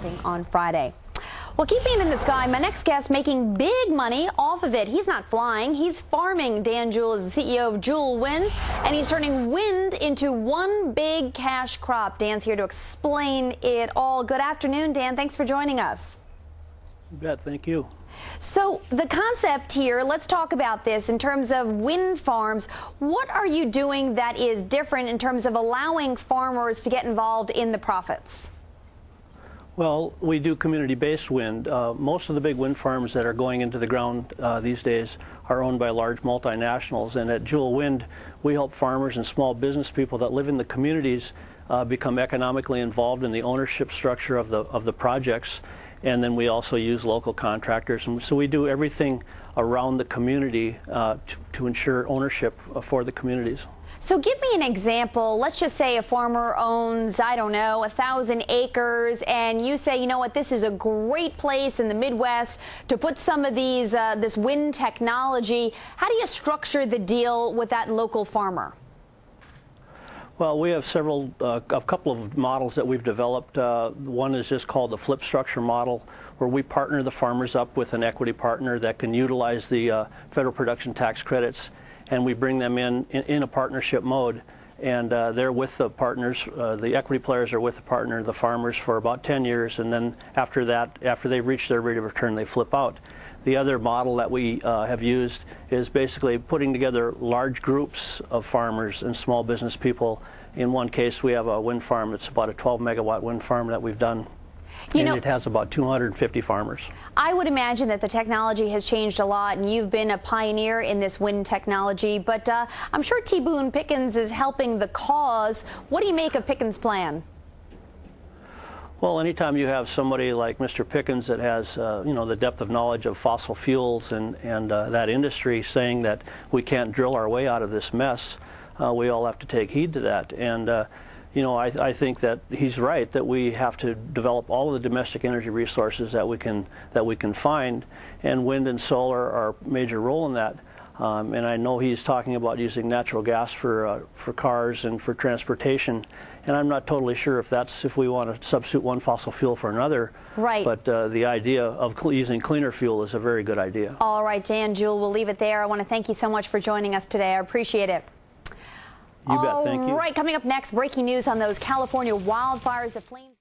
starting on Friday. Well, keeping in the sky, my next guest making big money off of it. He's not flying, he's farming. Dan Jewell is the CEO of Jewell Wind, and he's turning wind into one big cash crop. Dan's here to explain it all. Good afternoon, Dan. Thanks for joining us. You bet. Thank you. So the concept here, let's talk about this in terms of wind farms. What are you doing that is different in terms of allowing farmers to get involved in the profits? Well, we do community-based wind. Most of the big wind farms that are going into the ground these days are owned by large multinationals, and at Jewell Wind we help farmers and small business people that live in the communities become economically involved in the ownership structure of the projects, and then we also use local contractors, and so we do everything around the community to ensure ownership for the communities. So give me an example. Let's just say a farmer owns, I don't know, 1,000 acres, and you say, you know what, this is a great place in the Midwest to put some of these, this wind technology. How do you structure the deal with that local farmer? Well, we have a couple of models that we've developed. One is just called the flip structure model, where we partner the farmers up with an equity partner that can utilize the federal production tax credits, and we bring them in a partnership mode, and they're with the partners. The equity players are with the partner, the farmers, for about 10 years, and then after that, after they've reached their rate of return, they flip out. The other model that we have used is basically putting together large groups of farmers and small business people. In one case, we have a wind farm that's about a 12-megawatt wind farm that we've done. And it has about 250 farmers. I would imagine that the technology has changed a lot, and you've been a pioneer in this wind technology, but I'm sure T. Boone Pickens is helping the cause. What do you make of Pickens' plan? Well, anytime you have somebody like Mr. Pickens that has, you know, the depth of knowledge of fossil fuels and that industry saying that we can't drill our way out of this mess, we all have to take heed to that. And you know, I think that he's right, that we have to develop all of the domestic energy resources that we can find, and wind and solar are a major role in that. And I know he's talking about using natural gas for cars and for transportation, and I'm not totally sure if we want to substitute one fossil fuel for another. Right. But the idea of using cleaner fuel is a very good idea. All right, Dan Jewell, we'll leave it there. I want to thank you so much for joining us today. I appreciate it. You bet. Thank you. All right, coming up next, breaking news on those California wildfires. The flames